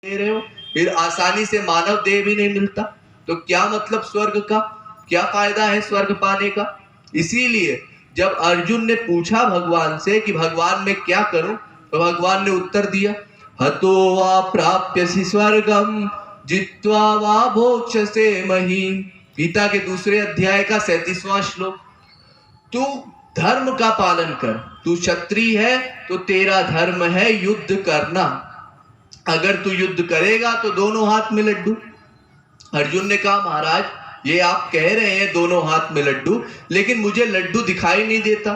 दे रहे हो, फिर आसानी से मानव देह भी नहीं मिलता, तो क्या मतलब स्वर्ग का, क्या फायदा है स्वर्ग पाने का। इसीलिए जब अर्जुन ने पूछा भगवान से कि भगवान मैं क्या करूं, तो भगवान ने उत्तर दिया, हतो वा प्राप्यसि स्वर्गम जित्वा वा भोक्ष्यसे महीम। गीता के दूसरे अध्याय का 37वां श्लोक। तू धर्म का पालन कर, तू क्षत्रिय है तो तेरा धर्म है युद्ध करना। अगर तू युद्ध करेगा तो दोनों हाथ में लड्डू। अर्जुन ने कहा महाराज ये आप कह रहे हैं दोनों हाथ में लड्डू, लेकिन मुझे लड्डू दिखाई नहीं देता,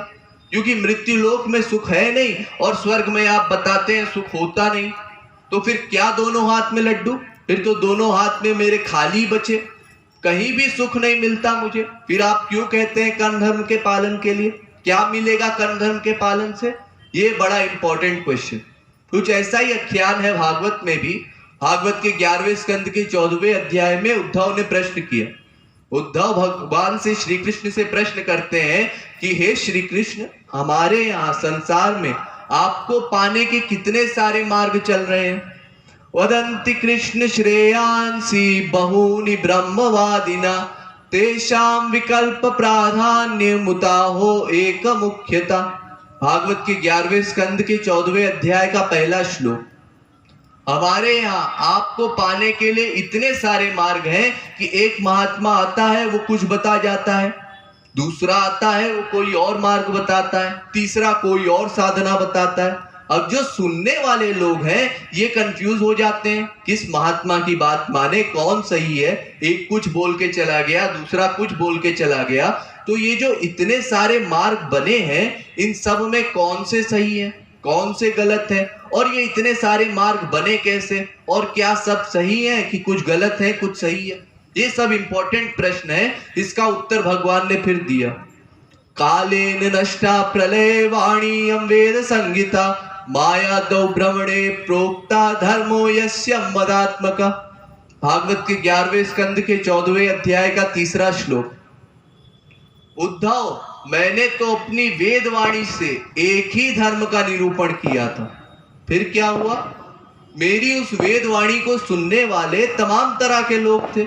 क्योंकि मृत्यु लोक में सुख है नहीं और स्वर्ग में आप बताते हैं सुख होता नहीं, तो फिर क्या दोनों हाथ में लड्डू, फिर तो दोनों हाथ में मेरे खाली बचे, कहीं भी सुख नहीं मिलता मुझे। फिर आप क्यों कहते हैं कर्ण धर्म के पालन के लिए, क्या मिलेगा कर्ण धर्म के पालन से। ये बड़ा इंपॉर्टेंट क्वेश्चन। कुछ ऐसा ही आख्यान है भागवत में भी। भागवत के 11वें स्कंद के 14वें अध्याय में उद्धव ने प्रश्न किया। उद्धव भगवान से श्री कृष्ण से प्रश्न करते हैं कि हे श्री कृष्ण, हमारे यहाँ संसार में आपको पाने के कितने सारे मार्ग चल रहे हैं। वदंति कृष्ण श्रेयांसी बहूनि ब्रह्मवादिना तेषां विकल्प प्राधान्य मुताहो एक मुख्यता। भागवत के 11वें स्कंद के 14वें अध्याय का पहला श्लोक। हमारे यहाँ आपको पाने के लिए इतने सारे मार्ग हैं कि एक महात्मा आता है वो कुछ बता जाता है, दूसरा आता है वो कोई और मार्ग बताता है, तीसरा कोई और साधना बताता है। अब जो सुनने वाले लोग हैं ये कंफ्यूज हो जाते हैं, किस महात्मा की बात माने, कौन सही है। एक कुछ बोल के चला गया, दूसरा कुछ बोल के चला गया। तो ये जो इतने सारे मार्ग बने हैं इन सब में कौन से सही है, कौन से गलत है, और ये इतने सारे मार्ग बने कैसे, और क्या सब सही है कि कुछ गलत है कुछ सही है। ये सब इंपॉर्टेंट प्रश्न है। इसका उत्तर भगवान ने फिर दिया, कालेन नष्टा प्रलय वाणी वेद संगीता माया दौ भ्रमणे प्रोक्ता धर्मो यस्य मदात्मका। भागवत के 11वें स्कंद के 14वें अध्याय का 3रा श्लोक। उद्धव, मैंने तो अपनी वेदवाणी से एक ही धर्म का निरूपण किया था, फिर क्या हुआ, मेरी उस वेदवाणी को सुनने वाले तमाम तरह के लोग थे,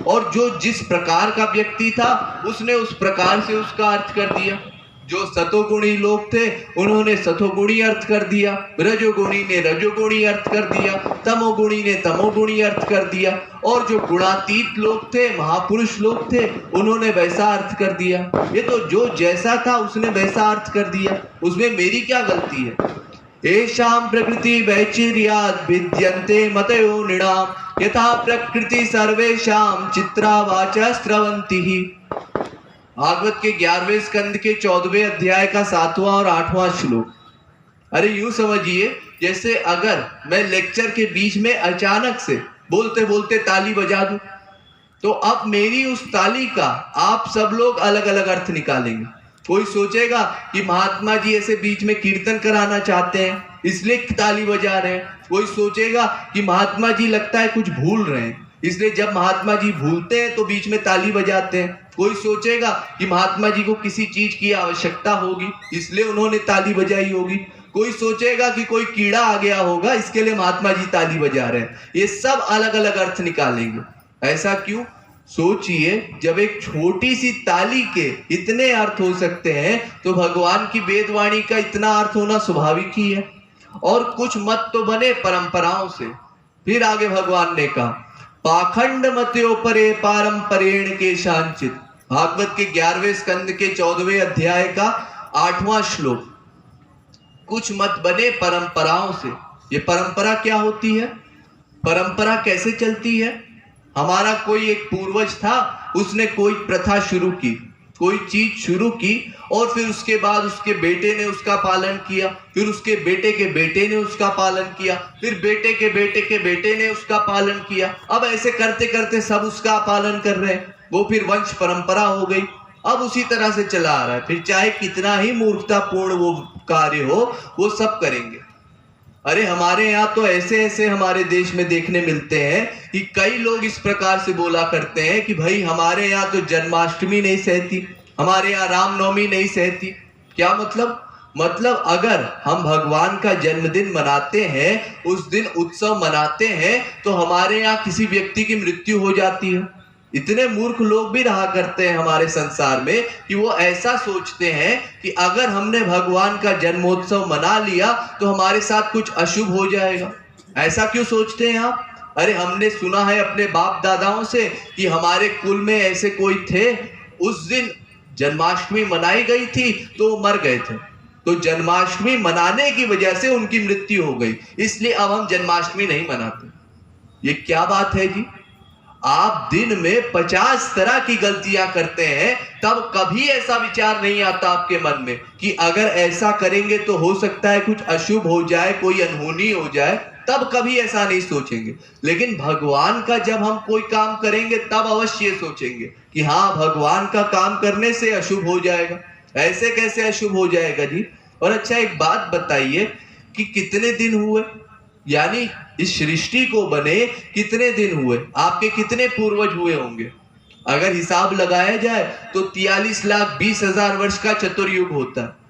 और जो जिस प्रकार का व्यक्ति था उसने उस प्रकार से उसका अर्थ कर दिया। जो सतोगुणी लोग थे उन्होंने सतोगुणी अर्थ कर दिया, रजोगुणी ने रजोगुणी अर्थ कर दिया, तमोगुणी ने तमोगुणी अर्थ कर दिया, और जो गुणातीत लोग थे, महापुरुष लोग थे, उन्होंने वैसा अर्थ कर दिया। ये तो जो जैसा था उसने वैसा अर्थ कर दिया, उसमें मेरी क्या गलती है। एषां प्रकृति वैचिर्याद् भिद्यन्ते मतयो नृणाम् यथा प्रकृति सर्वेषां चित्रावाचा स्रवन्ति। भागवत के 11वें स्कंद के 14वें अध्याय का 7वां और 8वां श्लोक। अरे यूं समझिए जैसे अगर मैं लेक्चर के बीच में अचानक से बोलते बोलते ताली बजा दूं, तो अब मेरी उस ताली का आप सब लोग अलग अलग अर्थ निकालेंगे। कोई सोचेगा कि महात्मा जी ऐसे बीच में कीर्तन कराना चाहते हैं इसलिए ताली बजा रहे हैं, कोई सोचेगा कि महात्मा जी लगता है कुछ भूल रहे हैं इसलिए जब महात्मा जी भूलते हैं तो बीच में ताली बजाते हैं, कोई सोचेगा कि महात्मा जी को किसी चीज की आवश्यकता होगी इसलिए उन्होंने ताली बजाई होगी, कोई सोचेगा कि कोई कीड़ा आ गया होगा इसके लिए महात्मा जी ताली बजा रहे हैं। ये सब अलग अलग अर्थ निकालेंगे। ऐसा क्यों, सोचिए जब एक छोटी सी ताली के इतने अर्थ हो सकते हैं तो भगवान की वेदवाणी का इतना अर्थ होना स्वाभाविक ही है। और कुछ मत तो बने परंपराओं से। फिर आगे भगवान ने कहा, पाखंड मतोपरे पारंपरेण के शांचित। भागवत के 11वें स्कंद के 14वें अध्याय का 8वां श्लोक। कुछ मत बने परंपराओं से। ये परंपरा क्या होती है, परंपरा कैसे चलती है। हमारा कोई एक पूर्वज था, उसने कोई प्रथा शुरू की, कोई चीज शुरू की, और फिर उसके बाद उसके बेटे ने उसका पालन किया, फिर उसके बेटे के बेटे ने उसका पालन किया, फिर बेटे के बेटे के बेटे ने उसका पालन किया। अब ऐसे करते करते सब उसका पालन कर रहे हैं, वो फिर वंश परंपरा हो गई। अब उसी तरह से चला आ रहा है, फिर चाहे कितना ही मूर्खतापूर्ण वो कार्य हो वो सब करेंगे। अरे हमारे यहाँ तो ऐसे ऐसे हमारे देश में देखने मिलते हैं कि कई लोग इस प्रकार से बोला करते हैं कि भाई हमारे यहाँ तो जन्माष्टमी नहीं सहती, हमारे यहाँ रामनवमी नहीं सहती। क्या मतलब, मतलब अगर हम भगवान का जन्मदिन मनाते हैं, उस दिन उत्सव मनाते हैं, तो हमारे यहाँ किसी व्यक्ति की मृत्यु हो जाती है। इतने मूर्ख लोग भी रहा करते हैं हमारे संसार में कि वो ऐसा सोचते हैं कि अगर हमने भगवान का जन्मोत्सव मना लिया तो हमारे साथ कुछ अशुभ हो जाएगा। ऐसा क्यों सोचते हैं आप? अरे हमने सुना है अपने बाप दादाओं से कि हमारे कुल में ऐसे कोई थे, उस दिन जन्माष्टमी मनाई गई थी तो वो मर गए थे, तो जन्माष्टमी मनाने की वजह से उनकी मृत्यु हो गई, इसलिए अब हम जन्माष्टमी नहीं मनाते। ये क्या बात है जी? आप दिन में 50 तरह की गलतियां करते हैं, तब कभी ऐसा विचार नहीं आता आपके मन में कि अगर ऐसा करेंगे तो हो सकता है कुछ अशुभ हो जाए, कोई अनहोनी हो जाए, तब कभी ऐसा नहीं सोचेंगे। लेकिन भगवान का जब हम कोई काम करेंगे तब अवश्य सोचेंगे कि हाँ, भगवान का काम करने से अशुभ हो जाएगा। ऐसे कैसे अशुभ हो जाएगा जी? और अच्छा एक बात बताइए कि कितने दिन हुए, यानी इस सृष्टि को बने कितने दिन हुए? आपके कितने पूर्वज हुए होंगे? अगर हिसाब लगाया जाए तो 43,20,000 वर्ष का चतुर्युग होता है।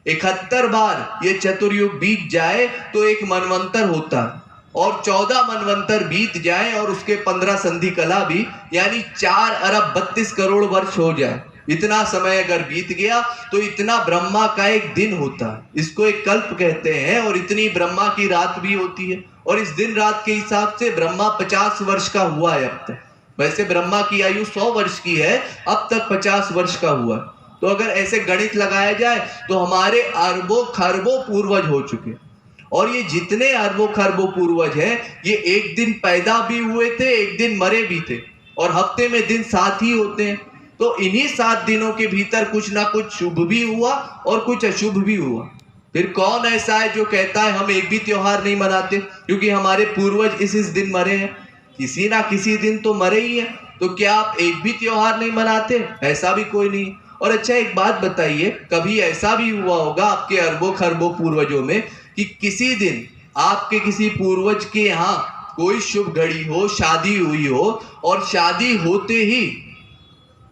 71 बार ये चतुर्युग बीत जाए तो एक मनवंतर होता है, और 14 मनवंतर बीत जाए और उसके 15 संधि कला भी, यानी 4 अरब 32 करोड़ वर्ष हो जाए। इतना समय अगर बीत गया तो इतना ब्रह्मा का एक दिन होता है, इसको एक कल्प कहते हैं, और इतनी ब्रह्मा की रात भी होती है। और इस दिन रात के हिसाब से ब्रह्मा 50 वर्ष का हुआ है अब तक। वैसे ब्रह्मा की आयु 100 वर्ष की है, अब तक 50 वर्ष का हुआ है। तो अगर ऐसे गणित लगाया जाए तो हमारे अरबों खरबों पूर्वज हो चुके, और ये जितने अरबों खरबों पूर्वज हैं, ये एक दिन पैदा भी हुए थे, एक दिन मरे भी थे, और हफ्ते में दिन 7 ही होते हैं। तो इन्हीं 7 दिनों के भीतर कुछ ना कुछ शुभ भी हुआ और कुछ अशुभ भी हुआ। फिर कौन ऐसा है जो कहता है हम एक भी त्योहार नहीं मनाते क्योंकि हमारे पूर्वज इस दिन मरे हैं? किसी ना किसी दिन तो मरे ही है, तो क्या आप एक भी त्योहार नहीं मनाते? ऐसा भी कोई नहीं। और अच्छा एक बात बताइए, कभी ऐसा भी हुआ होगा आपके अरबों खरबों पूर्वजों में कि किसी दिन आपके किसी पूर्वज के यहाँ कोई शुभ घड़ी हो, शादी हुई हो, और शादी होते ही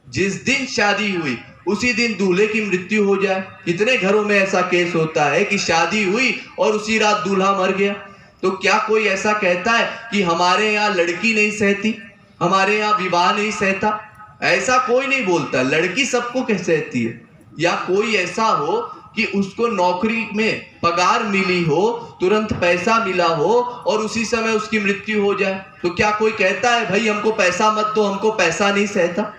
जिस दिन शादी हुई उसी दिन दूल्हे की मृत्यु हो जाए? कितने घरों में ऐसा केस होता है कि शादी हुई और उसी रात दूल्हा मर गया। तो क्या कोई ऐसा कहता है कि हमारे यहाँ लड़की नहीं सहती, हमारे यहाँ विवाह नहीं सहता? ऐसा कोई नहीं बोलता। लड़की सबको कह सहती है। या कोई ऐसा हो कि उसको नौकरी में पगार मिली हो, तुरंत पैसा मिला हो और उसी समय उसकी मृत्यु हो जाए, तो क्या कोई कहता है भाई हमको पैसा मत दो, हमको पैसा नहीं सहता?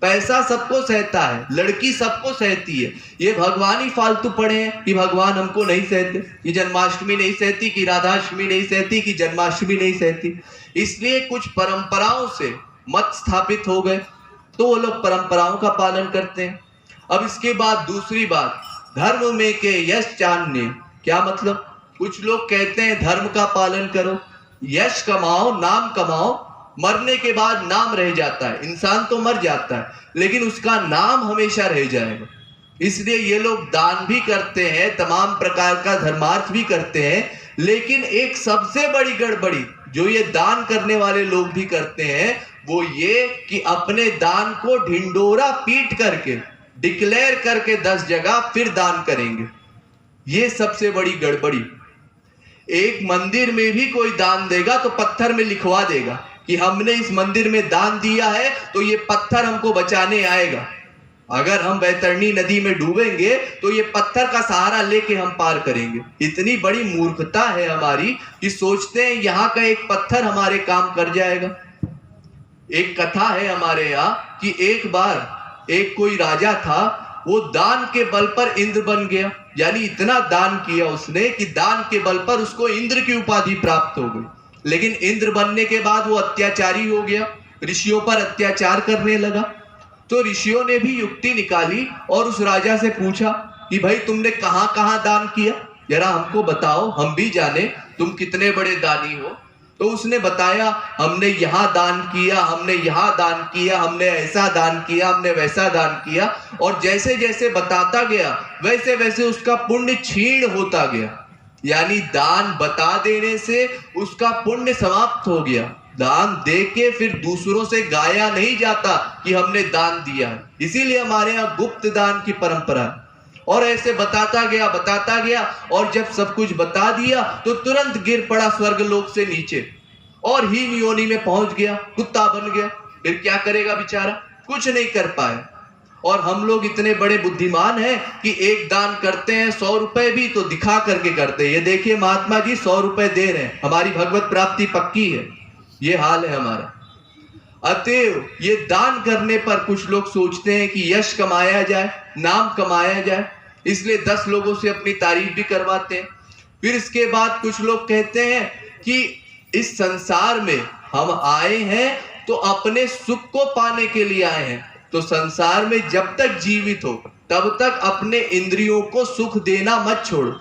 पैसा सबको सहता है, लड़की सबको सहती है। ये भगवान ही फालतू पड़े हैं कि भगवान हमको नहीं सहते, कि जन्माष्टमी नहीं सहती, कि राधाष्टमी नहीं सहती, कि जन्माष्टमी नहीं सहती। इसलिए कुछ परंपराओं से मत स्थापित हो गए, तो वो लोग परंपराओं का पालन करते हैं। अब इसके बाद दूसरी बात, धर्म में के यश जानने। क्या मतलब? कुछ लोग कहते हैं धर्म का पालन करो, यश कमाओ, नाम कमाओ, मरने के बाद नाम रह जाता है। इंसान तो मर जाता है लेकिन उसका नाम हमेशा रह जाएगा। इसलिए ये लोग दान भी करते हैं, तमाम प्रकार का धर्मार्थ भी करते हैं, लेकिन एक सबसे बड़ी गड़बड़ी जो ये दान करने वाले लोग भी करते हैं वो ये कि अपने दान को ढिंडोरा पीट करके डिक्लेयर करके 10 जगह फिर दान करेंगे। ये सबसे बड़ी गड़बड़ी। एक मंदिर में भी कोई दान देगा तो पत्थर में लिखवा देगा कि हमने इस मंदिर में दान दिया है तो ये पत्थर हमको बचाने आएगा। अगर हम बैतरणी नदी में डूबेंगे तो ये पत्थर का सहारा लेके हम पार करेंगे। इतनी बड़ी मूर्खता है हमारी कि सोचते हैं यहाँ का एक पत्थर हमारे काम कर जाएगा। एक कथा है हमारे यहाँ कि एक बार एक कोई राजा था, वो दान के बल पर इंद्र बन गया। यानी इतना दान किया उसने कि दान के बल पर उसको इंद्र की उपाधि प्राप्त हो गई। लेकिन इंद्र बनने के बाद वो अत्याचारी हो गया, ऋषियों पर अत्याचार करने लगा। तो ऋषियों ने भी युक्ति निकाली और उस राजा से पूछा कि भाई तुमने कहां कहां दान किया, जरा हमको बताओ, हम भी जाने तुम कितने बड़े दानी हो। तो उसने बताया हमने यहाँ दान किया, हमने यहाँ दान किया, हमने ऐसा दान किया, हमने वैसा दान किया। और जैसे जैसे बताता गया वैसे वैसे उसका पुण्य क्षीण होता गया। यानी दान बता देने से उसका पुण्य समाप्त हो गया। दान दे के फिर दूसरों से गाया नहीं जाता कि हमने दान दिया है। इसीलिए हमारे यहाँ गुप्त दान की परंपरा है। और ऐसे बताता गया और जब सब कुछ बता दिया तो तुरंत गिर पड़ा स्वर्गलोक से नीचे और हीन योनि में पहुंच गया, कुत्ता बन गया। फिर क्या करेगा बेचारा, कुछ नहीं कर पाया। और हम लोग इतने बड़े बुद्धिमान हैं कि एक दान करते हैं 100 रुपए भी तो दिखा करके करते हैं। ये देखिए महात्मा जी 100 रुपए दे रहे हैं, हमारी भगवत प्राप्ति पक्की है। ये हाल है हमारा। अतएव ये दान करने पर कुछ लोग सोचते हैं कि यश कमाया जाए, नाम कमाया जाए, इसलिए 10 लोगों से अपनी तारीफ भी करवाते हैं। फिर इसके बाद कुछ लोग कहते हैं कि इस संसार में हम आए हैं तो अपने सुख को पाने के लिए आए हैं, तो संसार में जब तक जीवित हो तब तक अपने इंद्रियों को सुख देना मत छोड़ो।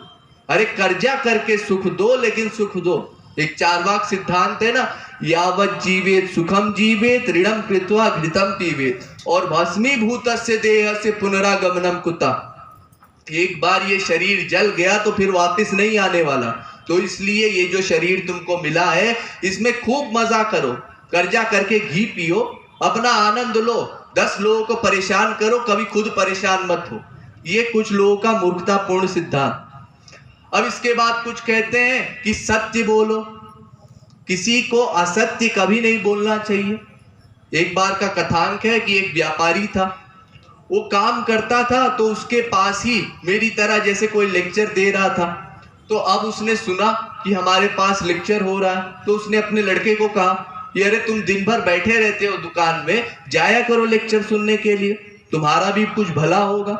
अरे कर्जा करके सुख दो, लेकिन सुख दो। एक चार्वाक सिद्धांत है ना, यावत जीवेत सुखम जीवेत ऋणम कृत्वा घृतम पीवेत और भस्मीभूतस्य देहस्य पुनरागमनम कुतः। एक बार ये शरीर जल गया तो फिर वापस नहीं आने वाला। तो इसलिए ये जो शरीर तुमको मिला है इसमें खूब मजा करो, कर्जा करके घी पियो, अपना आनंद लो, 10 लोगों को परेशान करो, कभी खुद परेशान मत हो। ये कुछ लोगों का मूर्खतापूर्ण सिद्धांत। अब इसके बाद कुछ कहते हैं कि सत्य बोलो, किसी को असत्य कभी नहीं बोलना चाहिए। एक बार का कथांक है कि एक व्यापारी था, वो काम करता था तो उसके पास ही मेरी तरह जैसे कोई लेक्चर दे रहा था। तो अब उसने सुना कि हमारे पास लेक्चर हो रहा है, तो उसने अपने लड़के को कहा कि अरे तुम दिन भर बैठे रहते हो दुकान में, जाया करो लेक्चर सुनने के लिए, तुम्हारा भी कुछ भला होगा।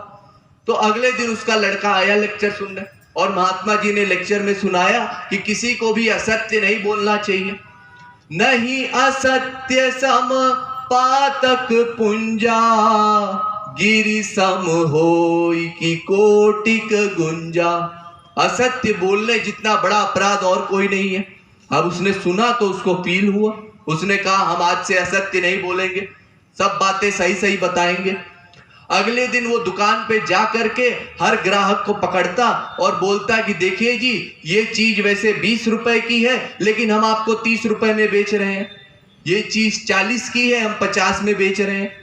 तो अगले दिन उसका लड़का आया लेक्चर सुनने और महात्मा जी ने लेक्चर में सुनाया कि किसी को भी असत्य नहीं बोलना चाहिए। नहीं असत्य सम पातक पुंजा गिरि सम होई की कोटिक गुंजा। असत्य बोलने जितना बड़ा अपराध और कोई नहीं है। अब उसने सुना तो उसको फील हुआ, उसने कहा हम आज से असत्य नहीं बोलेंगे, सब बातें सही सही बताएंगे। अगले दिन वो दुकान पे जा करके हर ग्राहक को पकड़ता और बोलता कि देखिए जी ये चीज वैसे 20 रुपए की है लेकिन हम आपको 30 रुपए में बेच रहे हैं, ये चीज 40 की है हम 50 में बेच रहे हैं।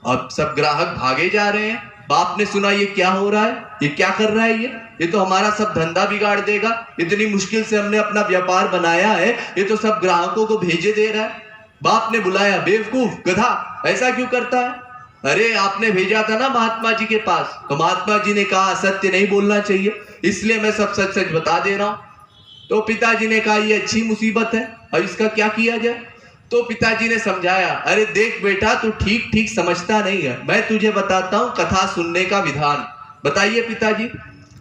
अब सब ग्राहक भागे जा रहे हैं। बाप ने सुना ये क्या हो रहा है, ये क्या कर रहा है, ये तो हमारा सब धंधा बिगाड़ देगा, इतनी मुश्किल से हमने अपना व्यापार बनाया है, ये तो सब ग्राहकों को भेजे दे रहा है। बाप ने बुलाया, बेवकूफ गधा ऐसा क्यों करता है? अरे आपने भेजा था ना महात्मा जी के पास, तो महात्मा जी ने कहा सत्य नहीं बोलना चाहिए, इसलिए मैं सब सच सच बता दे रहा हूं। तो पिताजी ने कहा ये अच्छी मुसीबत है, अब इसका क्या किया जाए? तो पिताजी ने समझाया, अरे देख बेटा तू ठीक ठीक समझता नहीं है, मैं तुझे बताता हूं कथा सुनने का विधान। बताइए पिताजी।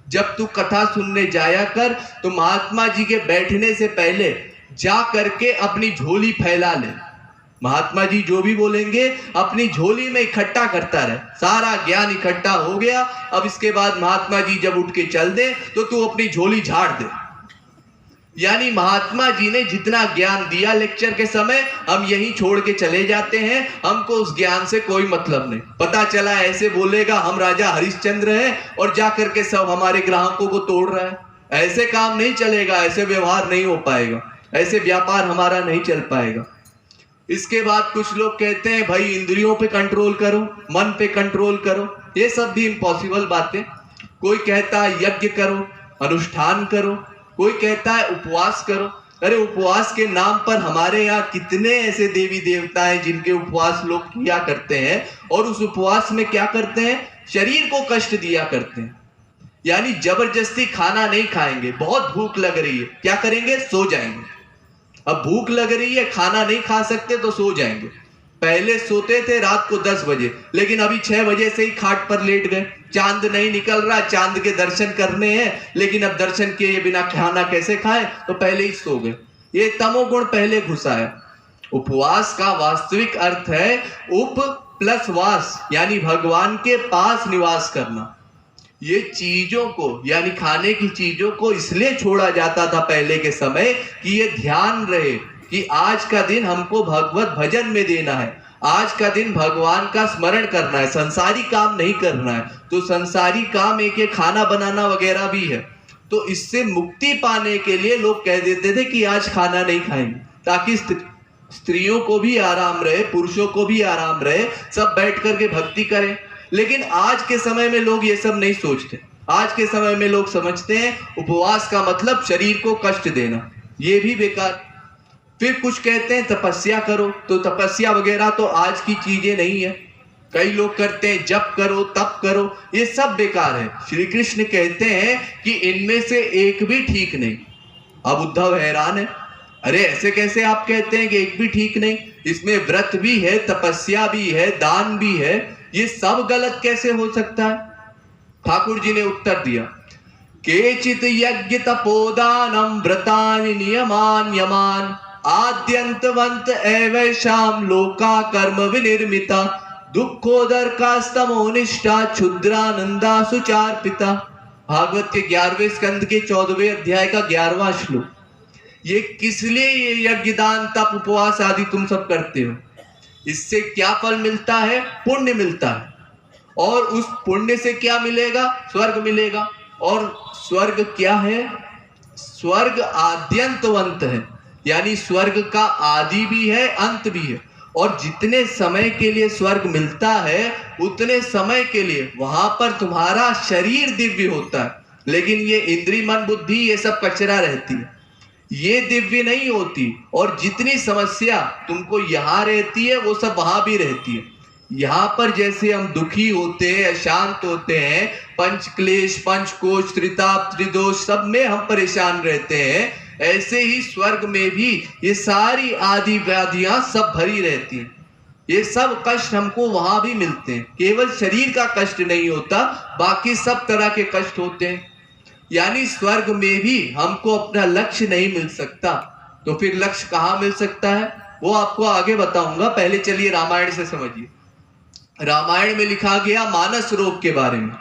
जब तू कथा सुनने जाया कर तो महात्मा जी के बैठने से पहले जा करके अपनी झोली फैला ले। महात्मा जी जो भी बोलेंगे अपनी झोली में इकट्ठा करता रहे, सारा ज्ञान इकट्ठा हो गया। अब इसके बाद महात्मा जी जब उठ के चल दे तो तू अपनी झोली झाड़ दे। यानी महात्मा जी ने जितना ज्ञान दिया लेक्चर के समय हम यही छोड़ के चले जाते हैं, हमको उस ज्ञान से कोई मतलब नहीं। पता चला ऐसे बोलेगा हम राजा हरिश्चंद्र हैं और जा करके सब हमारे ग्राहकों को तोड़ रहा है। ऐसे काम नहीं चलेगा, ऐसे व्यवहार नहीं हो पाएगा, ऐसे व्यापार हमारा नहीं चल पाएगा। इसके बाद कुछ लोग कहते हैं भाई इंद्रियों पे कंट्रोल करो, मन पे कंट्रोल करो, ये सब भी इम्पॉसिबल बातें। कोई कहता है यज्ञ करो, अनुष्ठान करो, कोई कहता है उपवास करो। अरे उपवास के नाम पर हमारे यहाँ कितने ऐसे देवी देवता हैं जिनके उपवास लोग किया करते हैं और उस उपवास में क्या करते हैं, शरीर को कष्ट दिया करते हैं। यानी जबरदस्ती खाना नहीं खाएंगे, बहुत भूख लग रही है, क्या करेंगे, सो जाएंगे। अब भूख लग रही है, खाना नहीं खा सकते तो सो जाएंगे। पहले सोते थे रात को 10 बजे, लेकिन अभी 6 बजे से ही खाट पर लेट गए। चांद नहीं निकल रहा, चांद के दर्शन करने हैं, लेकिन अब दर्शन किए बिना खाना कैसे खाएं, तो पहले ही सो गए। ये तमोगुण पहले घुसा है। उपवास का वास्तविक अर्थ है उप प्लस वास, यानी भगवान के पास निवास करना। ये चीजों को यानी खाने की चीजों को इसलिए छोड़ा जाता था पहले के समय कि ये ध्यान रहे कि आज का दिन हमको भगवत भजन में देना है, आज का दिन भगवान का स्मरण करना है, संसारी काम नहीं करना है। तो संसारी काम एक खाना बनाना वगैरह भी है। तो इससे मुक्ति पाने के लिए लोग कह देते थे कि आज खाना नहीं खाएंगे, ताकि स्त्रियों को भी आराम रहे, पुरुषों को भी आराम रहे, सब बैठ करके भक्ति करें। लेकिन आज के समय में लोग ये सब नहीं सोचते। आज के समय में लोग समझते हैं उपवास का मतलब शरीर को कष्ट देना, ये भी बेकार। फिर कुछ कहते हैं तपस्या करो, तो तपस्या वगैरह तो आज की चीजें नहीं है। कई लोग करते हैं जप करो तप करो, ये सब बेकार है। श्री कृष्ण कहते हैं कि इनमें से एक भी ठीक नहीं। अब उद्धव हैरान है, अरे ऐसे कैसे आप कहते हैं कि एक भी ठीक नहीं? इसमें व्रत भी है, तपस्या भी है, दान भी है, ये सब गलत कैसे हो सकता है? ठाकुर जी ने उत्तर दिया, केचित यज्ञ तपोदानम व्रतानि नियमान यमान आद्यंतवंत एवैषाम लोका कर्म विनिर्मिता दुखोदर का स्तमोनिष्ठा क्षुद्रानंदा सुचार्पिता। भागवत के 11वें स्कंद के 14वें अध्याय का 11वां श्लोक। ये किस लिए ये यज्ञ दान तप उपवास आदि तुम सब करते हो? इससे क्या फल मिलता है? पुण्य मिलता है। और उस पुण्य से क्या मिलेगा? स्वर्ग मिलेगा। और स्वर्ग क्या है? स्वर्ग आद्यंतवंत है, यानी स्वर्ग का आदि भी है अंत भी है। और जितने समय के लिए स्वर्ग मिलता है उतने समय के लिए वहां पर तुम्हारा शरीर दिव्य होता है, लेकिन ये इंद्रिय मन बुद्धि ये सब कचरा रहती है, ये दिव्य नहीं होती। और जितनी समस्या तुमको यहाँ रहती है वो सब वहां भी रहती है। यहाँ पर जैसे हम दुखी होते हैं, अशांत होते हैं, पंच क्लेश पंच कोश त्रिताप त्रिदोष सब में हम परेशान रहते हैं, ऐसे ही स्वर्ग में भी ये सारी आदि व्याधियां सब भरी रहती हैं। ये सब कष्ट हमको वहां भी मिलते हैं, केवल शरीर का कष्ट नहीं होता, बाकी सब तरह के कष्ट होते हैं। यानी स्वर्ग में भी हमको अपना लक्ष्य नहीं मिल सकता, तो फिर लक्ष्य कहाँ मिल सकता है वो आपको आगे बताऊंगा। पहले चलिए रामायण से समझिए। रामायण में लिखा गया मानस रोग के बारे में,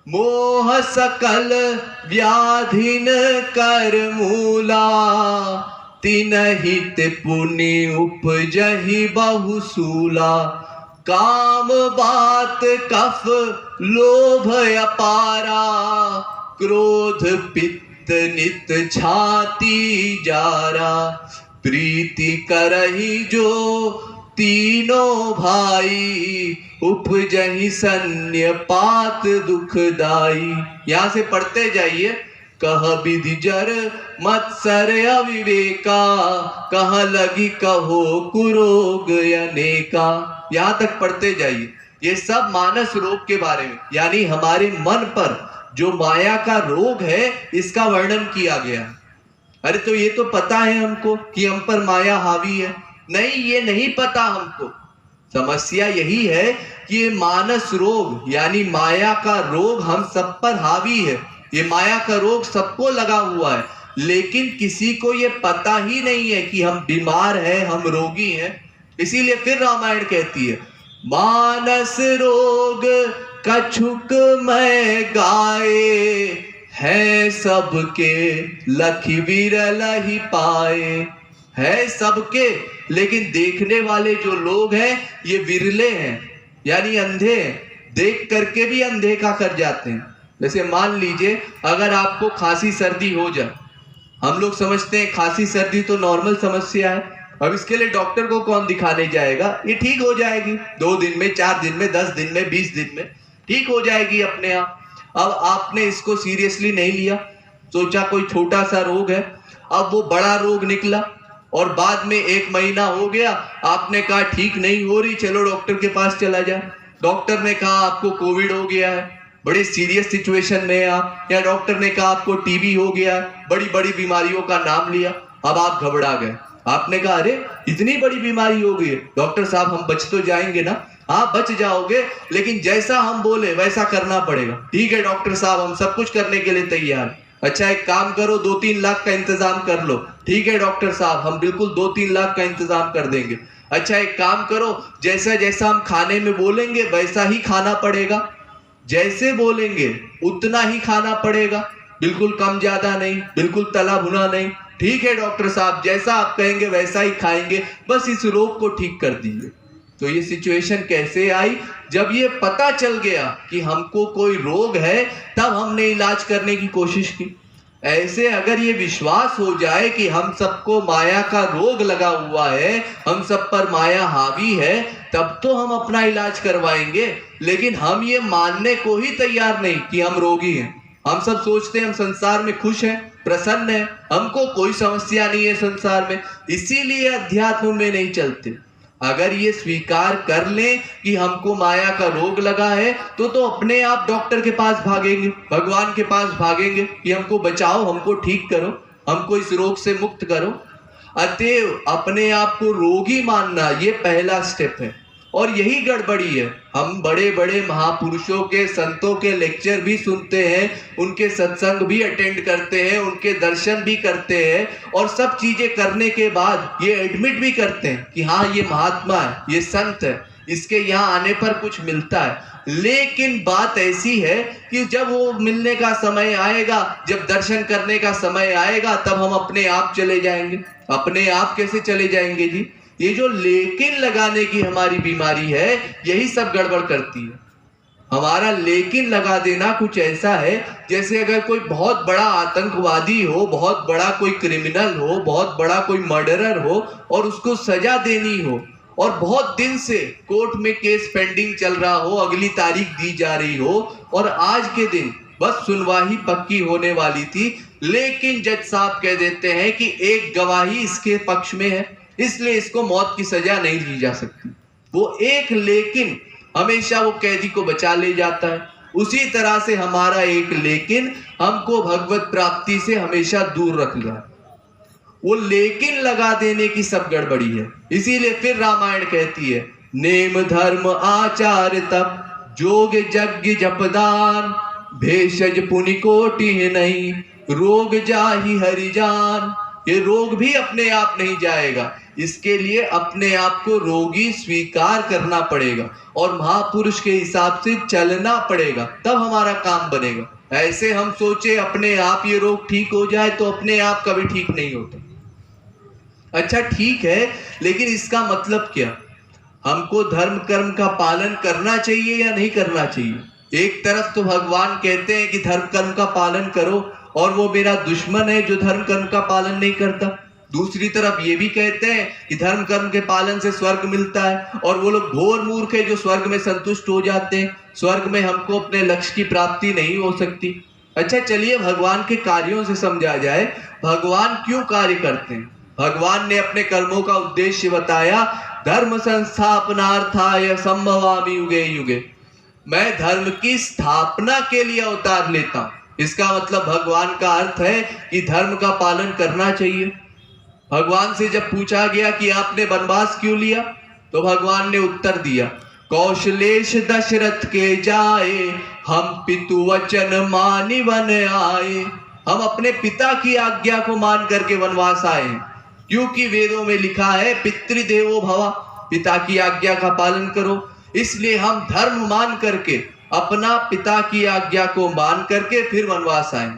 मोह सकल व्याधिन कर मूला तिनहित पुनि उपजहि बहुसूला काम बात कफ लोभ अपारा क्रोध पित्त नित छाती जारा प्रीति करहि जो तीनों भाई उपजहि सन्य पात दुखदाई। यहां से पढ़ते जाइए। कह विधि जर मत्सर अविवेका कह लगी कहो कुरोग अनेका। यहां तक पढ़ते जाइए। ये सब मानस रोग के बारे में, यानी हमारे मन पर जो माया का रोग है इसका वर्णन किया गया। अरे तो ये तो पता है हमको कि हम पर माया हावी है। नहीं, ये नहीं पता हमको। समस्या यही है कि ये मानस रोग यानी माया का रोग हम सब पर हावी है। ये माया का रोग सबको लगा हुआ है, लेकिन किसी को ये पता ही नहीं है कि हम बीमार हैं, हम रोगी हैं। इसीलिए फिर रामायण कहती है, मानस रोग कछुक मैं गाए है सबके लखी विरल ही पाए। है सबके, लेकिन देखने वाले जो लोग हैं ये विरले हैं, यानी अंधे हैं। देख करके भी अनदेखा कर जाते हैं। जैसे मान लीजिए अगर आपको खांसी सर्दी हो जाए, हम लोग समझते हैं खांसी सर्दी तो नॉर्मल समस्या है, अब इसके लिए डॉक्टर को कौन दिखाने जाएगा? ये ठीक हो जाएगी 2 दिन में, 4 दिन में, 10 दिन में, 20 दिन में ठीक हो जाएगी अपने आप। अब आपने इसको सीरियसली नहीं लिया, सोचा कोई छोटा सा रोग है, अब वो बड़ा रोग निकला और बाद में 1 महीना हो गया, आपने कहा ठीक नहीं हो रही, चलो डॉक्टर के पास चला जा। डॉक्टर ने कहा आपको कोविड हो गया है, बड़े सीरियस सिचुएशन में आप, या डॉक्टर ने कहा आपको टीबी हो गया है, बड़ी बड़ी बीमारियों का नाम लिया। अब आप घबरा गए, आपने कहा अरे इतनी बड़ी बीमारी हो गई है, डॉक्टर साहब हम बच तो जाएंगे ना? हाँ बच जाओगे, लेकिन जैसा हम बोले वैसा करना पड़ेगा। ठीक है डॉक्टर साहब हम सब कुछ करने के लिए तैयार। अच्छा एक काम करो 2-3 लाख का इंतजाम कर लो। ठीक है डॉक्टर साहब हम बिल्कुल 2-3 लाख का इंतजाम कर देंगे। अच्छा एक काम करो, जैसा जैसा हम खाने में बोलेंगे वैसा ही खाना पड़ेगा, जैसे बोलेंगे उतना ही खाना पड़ेगा, बिल्कुल कम ज्यादा नहीं, बिल्कुल तला भुना नहीं। ठीक है डॉक्टर साहब जैसा आप कहेंगे वैसा ही खाएंगे, बस इस रोग को ठीक कर दीजिए। तो ये सिचुएशन कैसे आई? जब ये पता चल गया कि हमको कोई रोग है, तब हमने इलाज करने की कोशिश की। ऐसे अगर ये विश्वास हो जाए कि हम सबको माया का रोग लगा हुआ है, हम सब पर माया हावी है, तब तो हम अपना इलाज करवाएंगे। लेकिन हम ये मानने को ही तैयार नहीं कि हम रोगी हैं। हम सब सोचते हैं हम संसार में खुश हैं, प्रसन्न हैं, हमको कोई समस्या नहीं है संसार में, इसीलिए अध्यात्म में नहीं चलते। अगर ये स्वीकार कर लें कि हमको माया का रोग लगा है, तो अपने आप डॉक्टर के पास भागेंगे, भगवान के पास भागेंगे कि हमको बचाओ, हमको ठीक करो, हमको इस रोग से मुक्त करो। अतएव अपने आप को रोगी मानना ये पहला स्टेप है, और यही गड़बड़ी है। हम बड़े बड़े महापुरुषों के, संतों के लेक्चर भी सुनते हैं, उनके सत्संग भी अटेंड करते हैं, उनके दर्शन भी करते हैं, और सब चीजें करने के बाद ये एडमिट भी करते हैं कि हाँ ये महात्मा है, ये संत है, इसके यहाँ आने पर कुछ मिलता है। लेकिन बात ऐसी है कि जब वो मिलने का समय आएगा, जब दर्शन करने का समय आएगा, तब हम अपने आप चले जाएंगे। अपने आप कैसे चले जाएंगे जी? ये जो लेकिन लगाने की हमारी बीमारी है, यही सब गड़बड़ करती है। हमारा लेकिन लगा देना कुछ ऐसा है जैसे अगर कोई बहुत बड़ा आतंकवादी हो, बहुत बड़ा कोई क्रिमिनल हो, बहुत बड़ा कोई मर्डरर हो, और उसको सजा देनी हो, और बहुत दिन से कोर्ट में केस पेंडिंग चल रहा हो, अगली तारीख दी जा रही हो, और आज के दिन बस सुनवाई पक्की होने वाली थी, लेकिन जज साहब कह देते हैं कि एक गवाही इसके पक्ष में है, इसलिए इसको मौत की सजा नहीं दी जा सकती। वो एक लेकिन हमेशा वो कैदी को बचा ले जाता है। उसी तरह से हमारा एक लेकिन हमको भगवत प्राप्ति से हमेशा दूर रख रहा है। वो लेकिन लगा देने की सब गड़बड़ी है। इसीलिए फिर रामायण कहती है, नेम धर्म आचार तप जोग यज्ञ जपदान भेषज पुनि कोटि नहीं रोग जाहि हरिजान। ये रोग भी अपने आप नहीं जाएगा, इसके लिए अपने आप को रोगी स्वीकार करना पड़ेगा और महापुरुष के हिसाब से चलना पड़ेगा, तब हमारा काम बनेगा। ऐसे हम सोचे अपने आप ये रोग ठीक हो जाए, तो अपने आप कभी ठीक नहीं होता। अच्छा ठीक है, लेकिन इसका मतलब क्या? हमको धर्म कर्म का पालन करना चाहिए या नहीं करना चाहिए? एक तरफ तो भगवान कहते हैं कि धर्म कर्म का पालन करो, और वो मेरा दुश्मन है जो धर्म कर्म का पालन नहीं करता। दूसरी तरफ ये भी कहते हैं कि धर्म कर्म के पालन से स्वर्ग मिलता है, और वो लोग घोर मूर्ख है जो स्वर्ग में संतुष्ट हो जाते हैं। स्वर्ग में हमको अपने लक्ष्य की प्राप्ति नहीं हो सकती। अच्छा चलिए भगवान के कार्यों से समझा जाए, भगवान क्यों कार्य करते हैं। भगवान ने अपने कर्मों का उद्देश्य बताया, धर्म संस्थापनार्थाय संभवामि युगे युगे। मैं धर्म की स्थापना के लिए अवतार लेता हूं। इसका मतलब भगवान का अर्थ है कि धर्म का पालन करना चाहिए। भगवान से जब पूछा गया कि आपने वनवास क्यों लिया, तो भगवान ने उत्तर दिया, कौशलेश दशरथ के जाए हम पितु वचन मानि वन आए। हम अपने पिता की आज्ञा को मान करके वनवास आए हैं, क्योंकि वेदों में लिखा है पितृदेवो भव, पिता की आज्ञा का पालन करो। इसलिए हम धर्म मान करके, अपना पिता की आज्ञा को मान करके फिर वनवास आए।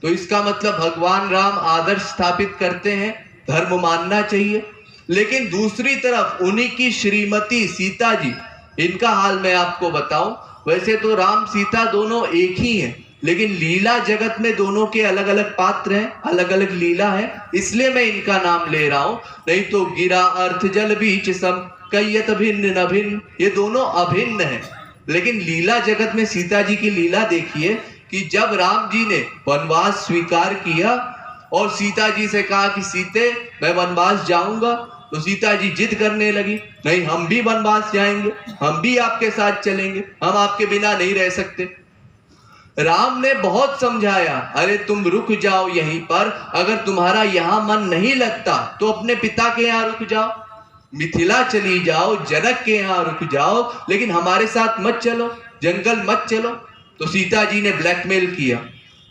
तो इसका मतलब भगवान राम आदर्श स्थापित करते हैं, धर्म मानना चाहिए। लेकिन दूसरी तरफ उन्हीं की श्रीमती सीता जी, इनका हाल मैं आपको बताऊं, वैसे तो राम सीता दोनों एक ही हैं, लेकिन लीला जगत में दोनों के अलग अलग पात्र हैं, अलग अलग लीला है, इसलिए मैं इनका नाम ले रहा हूं। नहीं तो गिरा अर्थ जल बीच सम कयत भिन्न न भिन्न, ये दोनों अभिन्न है। लेकिन लीला जगत में सीता जी की लीला देखिए कि जब राम जी ने वनवास स्वीकार किया और सीता जी से कहा कि सीते मैं वनवास जाऊंगा, तो सीता जी जिद करने लगी, नहीं हम भी वनवास जाएंगे, हम भी आपके साथ चलेंगे, हम आपके बिना नहीं रह सकते। राम ने बहुत समझाया, अरे तुम रुक जाओ यहीं पर, अगर तुम्हारा यहाँ मन नहीं लगता तो अपने पिता के यहाँ रुक जाओ, मिथिला चली जाओ, जनक के यहाँ रुक जाओ, लेकिन हमारे साथ मत चलो, जंगल मत चलो। तो सीता जी ने ब्लैकमेल किया,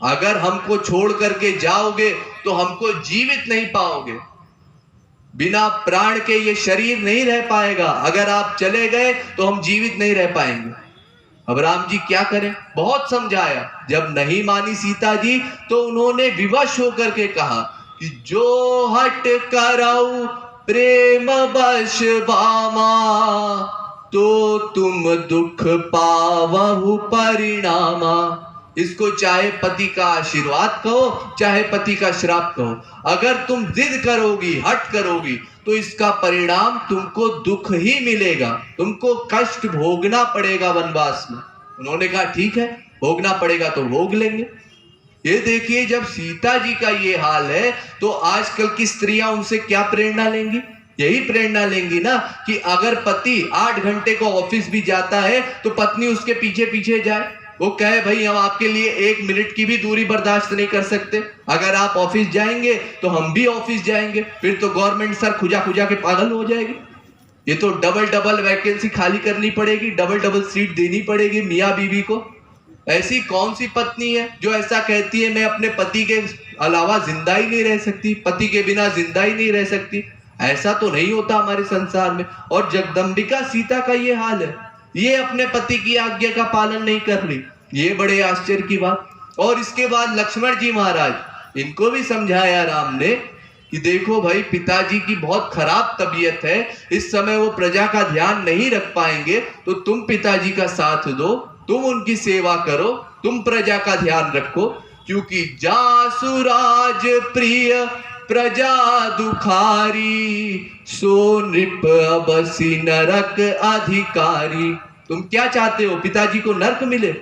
अगर हमको छोड़ करके जाओगे तो हमको जीवित नहीं पाओगे, बिना प्राण के ये शरीर नहीं रह पाएगा, अगर आप चले गए तो हम जीवित नहीं रह पाएंगे। अब राम जी क्या करें, बहुत समझाया, जब नहीं मानी सीता जी तो उन्होंने विवश होकर के कहा कि जो हट कराऊ प्रेम बश बामा, तो तुम दुख पावहु परिणामा। इसको चाहे पति का आशीर्वाद कहो, चाहे पति का श्राप कहो। अगर तुम जिद करोगी, हट करोगी, तो इसका परिणाम तुमको दुख ही मिलेगा, तुमको कष्ट भोगना पड़ेगा वनवास में। उन्होंने कहा ठीक है, भोगना पड़ेगा तो भोग लेंगे। ये देखिए, जब सीता जी का ये हाल है तो आजकल की स्त्रियां उनसे क्या प्रेरणा लेंगी? यही प्रेरणा लेंगी ना कि अगर पति 8 घंटे को ऑफिस भी जाता है तो पत्नी उसके पीछे पीछे जाए, वो कहे भाई हम आपके लिए 1 मिनट की भी दूरी बर्दाश्त नहीं कर सकते, अगर आप ऑफिस जाएंगे तो हम भी ऑफिस जाएंगे, फिर तो गवर्नमेंट सर खुजा खुजा के पागल हो जाएगी। ये तो डबल डबल वैकेंसी खाली करनी पड़ेगी, डबल डबल सीट देनी पड़ेगी मियाँ बीवी को। ऐसी कौन सी पत्नी है जो ऐसा कहती है मैं अपने पति के अलावा जिंदा ही नहीं रह सकती, पति के बिना जिंदा ही नहीं रह सकती? ऐसा तो नहीं होता हमारे संसार में। और जगदम्बिका सीता का ये हाल है, ये अपने पति की आज्ञा का पालन नहीं कर रही, ये बड़े आश्चर्य की बात। और इसके बाद लक्ष्मण जी महाराज, इनको भी समझाया राम ने कि देखो भाई, पिताजी की बहुत खराब तबीयत है, इस समय वो प्रजा का ध्यान नहीं रख पाएंगे, तो तुम पिताजी का साथ दो, तुम उनकी सेवा करो, तुम प्रजा का ध्यान रखो, क्योंकि जासुराज प्रिय प्रजा दुखारी, सो नृप अबसी नरक अधिकारी। तुम क्या चाहते हो, पिताजी को नरक मिले?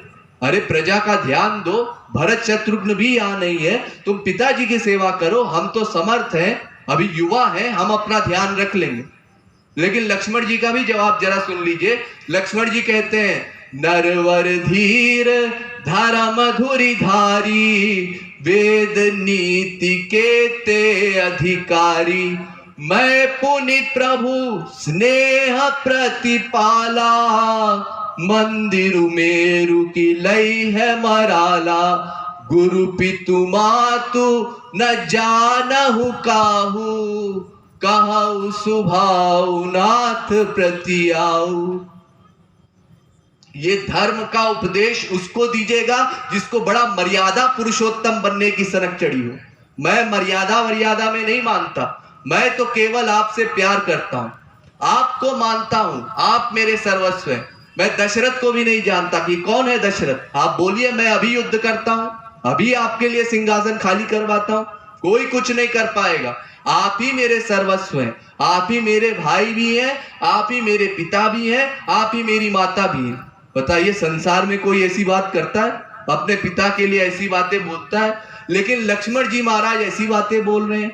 अरे प्रजा का ध्यान दो, भरत शत्रुघ्न भी यहाँ नहीं है, तुम पिताजी की सेवा करो, हम तो समर्थ हैं, अभी युवा हैं, हम अपना ध्यान रख लेंगे। लेकिन लक्ष्मण जी का भी जवाब जरा सुन लीजिए। लक्ष्मण जी कहते हैं, नरवर धीर धर्म धुरी धारी, वेद नीति के ते अधिकारी, मैं पुनि प्रभु स्नेह प्रतिपाला, मंदिर मेरु की लई है मराला, गुरु पितु मातु न जानहु काहू, कहु सुभाऊ नाथ प्रति आऊ। ये धर्म का उपदेश उसको दीजिएगा जिसको बड़ा मर्यादा पुरुषोत्तम बनने की सनक चढ़ी हो। मैं मर्यादा वर्यादा में नहीं मानता, मैं तो केवल आपसे प्यार करता हूं, आपको मानता हूं, आप मेरे सर्वस्व हैं। मैं दशरथ को भी नहीं जानता कि कौन है दशरथ, आप बोलिए मैं अभी युद्ध करता हूं, अभी आपके लिए सिंहासन खाली करवाता हूं, कोई कुछ नहीं कर पाएगा। आप ही मेरे सर्वस्व हैं, आप ही मेरे भाई भी हैं, आप ही मेरे पिता भी हैं, आप ही मेरी माता भी हैं। बताइए, संसार में कोई ऐसी बात करता है, अपने पिता के लिए ऐसी बातें बोलता है? लेकिन लक्ष्मण जी महाराज ऐसी बातें बोल रहे हैं।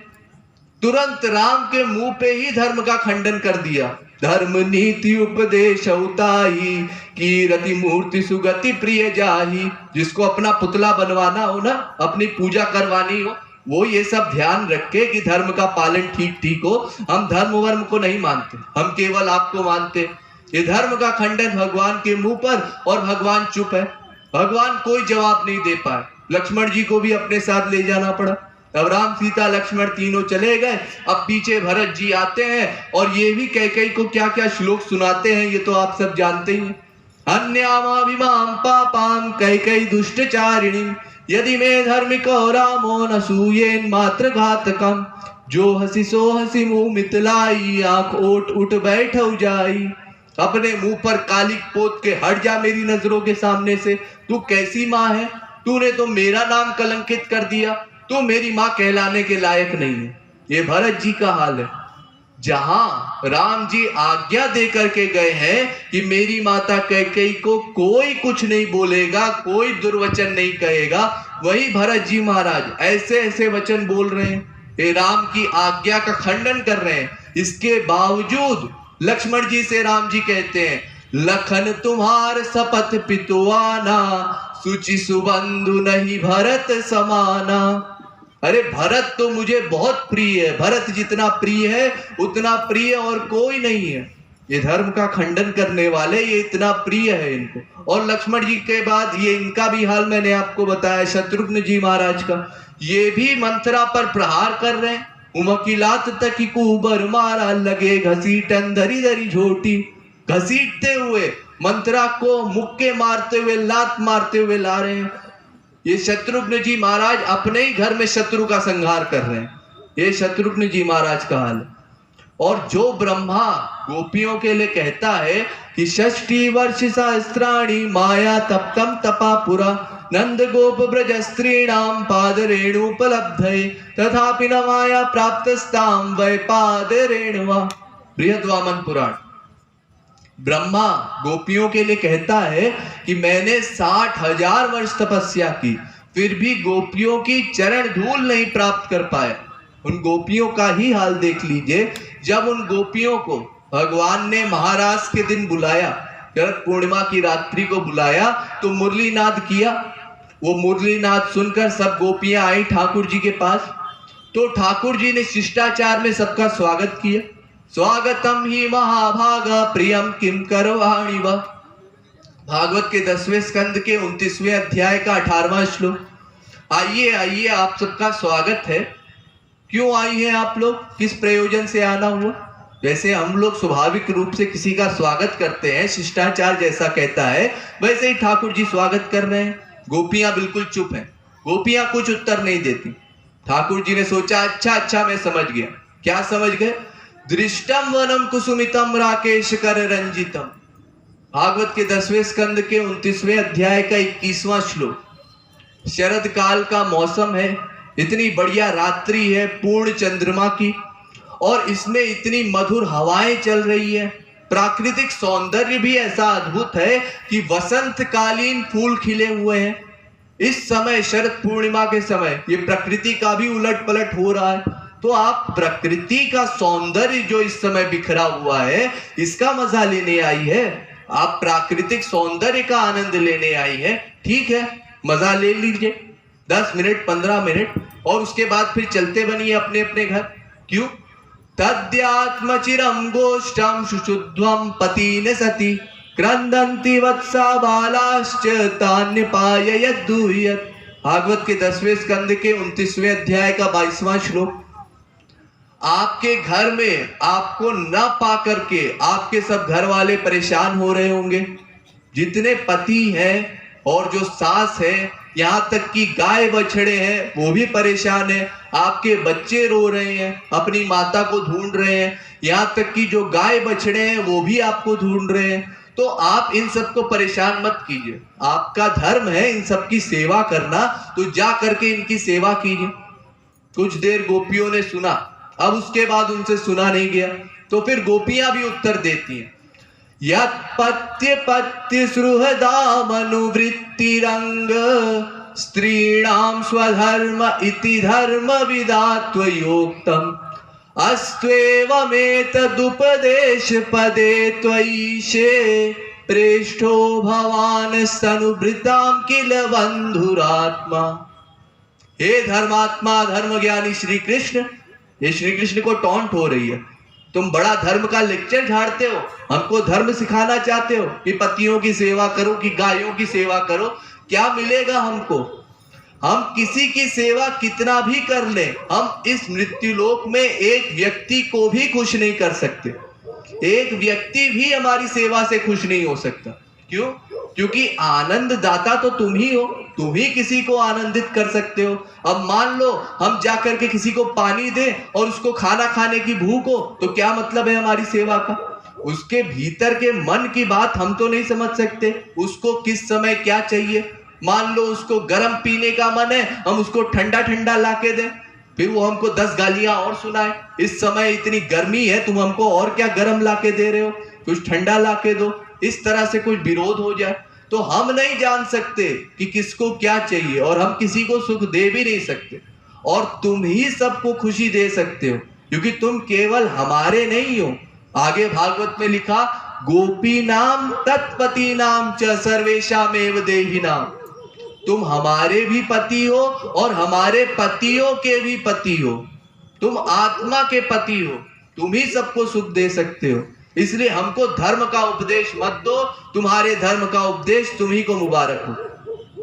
तुरंत राम के मुंह पे ही धर्म का खंडन कर दिया। धर्म नीति उपदेश उताही, कीरति मूर्ति सुगति प्रिय जाही। जिसको अपना पुतला बनवाना हो ना, अपनी पूजा करवानी हो, वो ये सब ध्यान रखे कि धर्म का पालन ठीक ठीक हो। हम धर्म वर्म को नहीं मानते, हम केवल आपको मानते। ये धर्म का खंडन भगवान के मुंह पर, और भगवान चुप है, भगवान कोई जवाब नहीं दे पाए। लक्ष्मण जी को भी अपने साथ ले जाना पड़ा। अब राम सीता लक्ष्मण तीनों चले गए। अब पीछे भरत जी आते हैं और ये भी कैकेयी को क्या क्या श्लोक सुनाते हैं, ये तो आप सब जानते ही हैं। अन्यामाभिमां पापां कैकेयी दुष्टचारिणी, यदि मे धर्मिको रामो न सूयेन मात्र घातकम, जो हसी सो हसी मुंह मितलाई, आंख ओट उठ बैठ जाई। अपने मुंह पर कालिक पोत के हट जा मेरी नजरों के सामने से। तू कैसी माँ है, तूने तो मेरा नाम कलंकित कर दिया, तू मेरी माँ कहलाने के लायक नहीं है। ये भरत जी का हाल है। जहां राम जी आज्ञा दे करके गए हैं कि मेरी माता कैकेयी को कोई कुछ नहीं बोलेगा, कोई दुर्वचन नहीं कहेगा, वही भरत जी महाराज ऐसे ऐसे वचन बोल रहे हैं, ये राम की आज्ञा का खंडन कर रहे हैं। इसके बावजूद लक्ष्मण जी से राम जी कहते हैं, लखन तुम्हार शपथ पितुआना, सुचि सुबंधु नहीं भरत समाना। अरे भरत तो मुझे बहुत प्रिय है, भरत जितना प्रिय है उतना प्रिय और कोई नहीं है। ये धर्म का खंडन करने वाले, ये इतना प्रिय है इनको। और लक्ष्मण जी के बाद ये इनका भी हाल मैंने आपको बताया, शत्रुघ्न जी महाराज का। ये भी मंथरा पर प्रहार कर रहे हैं। उमकिलात तकी कुबर मारा, लगे घसीटन धरी धरी झोटी। घसीटते हुए मंथरा को मुक्के मारते हुए, लात मारते हुए ला रहे हैं। ये शत्रुघ्न जी महाराज अपने ही घर में शत्रु का संहार कर रहे हैं। ये शत्रुघ्न जी महाराज का हाल है। और जो ब्रह्मा गोपियों के लिए कहता है कि षष्ठी वर्ष सहस्त्राणी, माया तप्तम तपा पुरा, नंद गोप ब्रज स्त्रीणाम पाद रेणुपलब्धये तथापि न माया प्राप्तस्ताम वै पाद रेणुवा। बृहद वामन पुराण। ब्रह्मा गोपियों के लिए कहता है कि मैंने 60,000 वर्ष तपस्या की, फिर भी गोपियों की चरण धूल नहीं प्राप्त कर पाया। उन गोपियों का ही हाल देख लीजिए। जब उन गोपियों को भगवान ने महाराज के दिन बुलाया, शरद पूर्णिमा की रात्रि को बुलाया, तो मुरलीनाद किया। वो मुरलीनाद सुनकर सब गोपियां आई ठाकुर जी के पास। तो ठाकुर जी ने शिष्टाचार में सबका स्वागत किया। स्वागतम ही महाभागा प्रियम किम करवाणि वा। भागवत के 10वें स्कंद के 29वें अध्याय का 18वां श्लोक। आइए आइए, आप सबका स्वागत है। क्यों आई हैं आप लोग, किस प्रयोजन से आना हुआ? वैसे हम लोग स्वाभाविक रूप से किसी का स्वागत करते हैं, शिष्टाचार जैसा कहता है, वैसे ही ठाकुर जी स्वागत कर रहे हैं। गोपियां बिल्कुल चुप हैं, गोपियां कुछ उत्तर नहीं देती। ठाकुर जी ने सोचा अच्छा मैं समझ गया। क्या समझ गए? दृष्टम वनम कुसुमितम राकेश कर रंजितम। भागवत के 10वें स्कंद के 29वें अध्याय का 21वां श्लोक। शरद काल का मौसम है, इतनी बढ़िया रात्रि है पूर्ण चंद्रमा की, और इसमें इतनी मधुर हवाएं चल रही है। प्राकृतिक सौंदर्य भी ऐसा अद्भुत है कि वसंतकालीन फूल खिले हुए हैं। इस समय शरद पूर्णिमा के समय ये प्रकृति का भी उलट पलट हो रहा है। तो आप प्रकृति का सौंदर्य जो इस समय बिखरा हुआ है, इसका मजा लेने आई है। आप प्राकृतिक सौंदर्य का आनंद लेने आई है। ठीक है, मजा ले लीजिए 10 मिनट 15 मिनट, और उसके बाद फिर चलते बनिए अपने अपने घर। क्यों? तद्यात्मचिरम गोष्ठम शुशुध्वम पतिन सती क्रंदन्ति वत्सा बालाश्च तान्यपाय यद्दूयत्। भागवत के 10वें स्कंद के 29वें अध्याय का 22वां श्लोक। आपके घर में आपको न पा करके आपके सब घर वाले परेशान हो रहे होंगे। जितने पति हैं और जो सास है, यहाँ तक कि गाय बछड़े हैं, वो भी परेशान है। आपके बच्चे रो रहे हैं, अपनी माता को ढूंढ रहे हैं। यहाँ तक कि जो गाय बछड़े हैं वो भी आपको ढूंढ रहे हैं। तो आप इन सबको परेशान मत कीजिए। आपका धर्म है इन सबकी सेवा करना, तो जा करके इनकी सेवा कीजिए। कुछ देर गोपियों ने सुना, अब उसके बाद उनसे सुना नहीं गया। तो फिर गोपियां भी उत्तर देती हैं। यत्पत्य पत्य सुहृदा मनुवृत्तिरंग स्त्रीणाम स्वधर्म इति धर्म विदात्वयोक्तम अस्त्वेवमेतदुपदेश पदे त्वयीशे प्रेष्ठो भवान सनुभृताम किल बंधुरात्मा। हे धर्मात्मा, धर्म ज्ञानी श्री कृष्ण, ये श्री कृष्ण को टॉन्ट हो रही है। तुम बड़ा धर्म का लेक्चर झाड़ते हो, हमको धर्म सिखाना चाहते हो कि पतियों की सेवा करो, कि गायों की सेवा करो। क्या मिलेगा हमको? हम किसी की सेवा कितना भी कर लें, हम इस मृत्युलोक में एक व्यक्ति को भी खुश नहीं कर सकते। एक व्यक्ति भी हमारी सेवा से खुश नहीं हो सकता। क्यों? क्योंकि आनंद दाता तो तुम ही हो, तुम ही किसी को आनंदित कर सकते हो। अब मान लो हम जाकर के किसी को पानी दें और उसको खाना खाने की भूख हो, तो क्या मतलब है हमारी सेवा का? उसके भीतर के मन की बात हम तो नहीं समझ सकते, उसको किस समय क्या चाहिए। मान लो उसको गर्म पीने का मन है, हम उसको ठंडा ठंडा ला के दें, फिर वो हमको 10 गालियां और सुनाए। इस समय इतनी गर्मी है, तुम हमको और क्या गर्म ला के दे रहे हो, कुछ ठंडा ला के दो। इस तरह से कुछ विरोध हो जाए तो हम नहीं जान सकते कि किसको क्या चाहिए, और हम किसी को सुख दे भी नहीं सकते। और तुम ही सबको खुशी दे सकते हो, क्योंकि तुम केवल हमारे नहीं हो। आगे भागवत में लिखा, गोपी नाम तत्पति नाम च सर्वेशामेव देहि नाम। तुम हमारे भी पति हो और हमारे पतियों के भी पति हो। तुम आत्मा के पति हो, तुम ही सबको सुख दे सकते हो। इसलिए हमको धर्म का उपदेश मत दो, तुम्हारे धर्म का उपदेश तुम ही को मुबारक हो।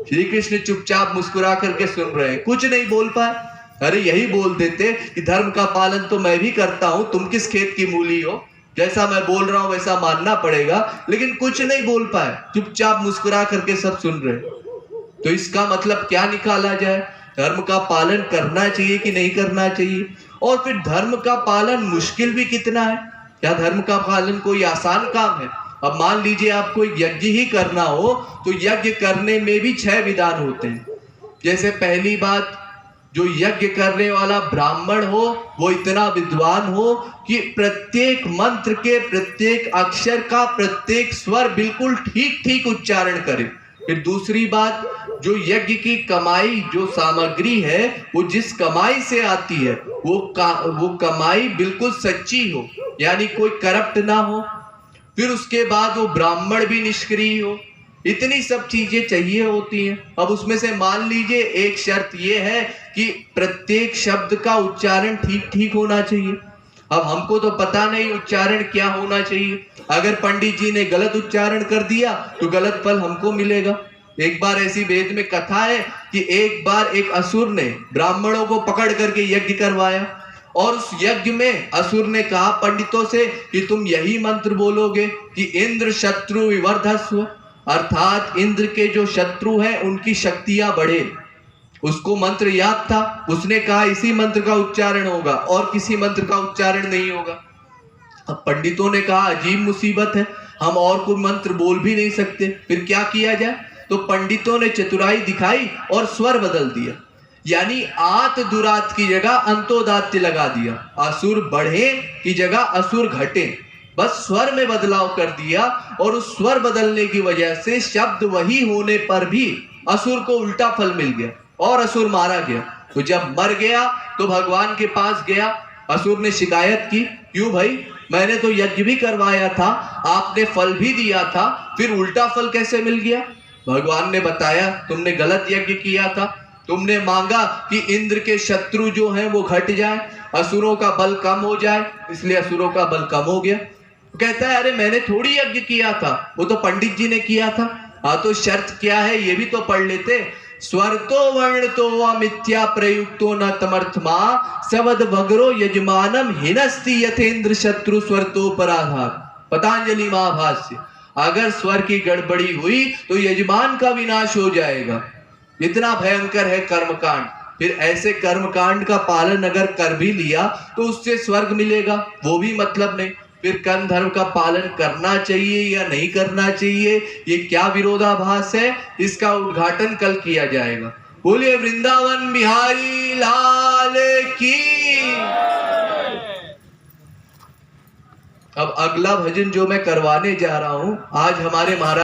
श्री कृष्ण चुपचाप मुस्कुरा करके सुन रहे हैं, कुछ नहीं बोल पाए। अरे यही बोल देते कि धर्म का पालन तो मैं भी करता हूं, तुम किस खेत की मूली हो, जैसा मैं बोल रहा हूं वैसा मानना पड़ेगा। लेकिन कुछ नहीं बोल पाए, चुपचाप मुस्कुरा करके सब सुन रहे। तो इसका मतलब क्या निकाला जाए? धर्म का पालन करना चाहिए कि नहीं करना चाहिए? और फिर धर्म का पालन मुश्किल भी कितना है? क्या धर्म का पालन कोई आसान काम है? अब मान लीजिए आपको यज्ञ ही करना हो तो यज्ञ करने में भी 6 विधान होते हैं। जैसे पहली बात, जो यज्ञ करने वाला ब्राह्मण हो वो इतना विद्वान हो कि प्रत्येक मंत्र के प्रत्येक अक्षर का प्रत्येक स्वर बिल्कुल ठीक ठीक उच्चारण करे। फिर दूसरी बात, जो यज्ञ की कमाई जो सामग्री है वो जिस कमाई से आती है वो कमाई बिल्कुल सच्ची हो, यानी कोई करप्ट ना हो। फिर उसके बाद वो ब्राह्मण भी निष्क्रिय हो। इतनी सब चीजें चाहिए होती हैं। अब उसमें से मान लीजिए एक शर्त ये है कि प्रत्येक शब्द का उच्चारण ठीक ठीक होना चाहिए। अब हमको तो पता नहीं उच्चारण क्या होना चाहिए, अगर पंडित जी ने गलत उच्चारण कर दिया तो गलत फल हमको मिलेगा। एक बार ऐसी वेद में कथा है कि एक बार एक असुर ने ब्राह्मणों को पकड़ करके यज्ञ करवाया और उस यज्ञ में असुर ने कहा पंडितों से कि तुम यही मंत्र बोलोगे कि इंद्र शत्रु विवर्धस्व, अर्थात इंद्र के जो शत्रु हैं उनकी शक्तियां बढ़े। उसको मंत्र याद था, उसने कहा इसी मंत्र का उच्चारण होगा और किसी मंत्र का उच्चारण नहीं होगा। अब पंडितों ने कहा अजीब मुसीबत है, हम और कोई मंत्र बोल भी नहीं सकते, फिर क्या किया जाए। तो पंडितों ने चतुराई दिखाई और स्वर बदल दिया, यानी आत दुरात की जगह अंतोदात्य लगा दिया। असुर बढ़े की जगह असुर घटे, बस स्वर में बदलाव कर दिया और उस स्वर बदलने की वजह से शब्द वही होने पर भी असुर को उल्टा फल मिल गया और असुर मारा गया। तो जब मर गया तो भगवान के पास गया, असुर ने शिकायत की, क्यों भाई, मैंने तो यज्ञ भी करवाया था, आपने फल भी दिया था, फिर उल्टा फल कैसे मिल गया। भगवान ने बताया तुमने गलत यज्ञ किया था, तुमने मांगा कि इंद्र के शत्रु जो हैं वो घट जाए, असुरों का बल कम हो जाए, इसलिए असुरों का बल कम हो गया। कहता है अरे मैंने थोड़ी यज्ञ किया था, वो तो पंडित जी ने किया था। हाँ तो शर्त क्या है ये भी तो पढ़ लेते। स्वर्तो वर्ण तो व मिथ्या प्रयुक्तो न तमर्थमा सवद भगरो यजमानम हिनस्ति यथेंद्र शत्रु स्वर्तो पराधार। पतंजलि महाभाष्य। अगर स्वर की गड़बड़ी हुई तो यजमान का विनाश हो जाएगा। इतना भयंकर है कर्मकांड। फिर ऐसे कर्मकांड का पालन अगर कर भी लिया तो उससे स्वर्ग मिलेगा, वो भी मतलब नहीं। फिर कर्म धर्म का पालन करना चाहिए या नहीं करना चाहिए, ये क्या विरोधाभास है, इसका उद्घाटन कल किया जाएगा। बोलिए वृंदावन बिहारी लाल की। अब अगला भजन जो मैं करवाने जा रहा हूं, आज हमारे महाराज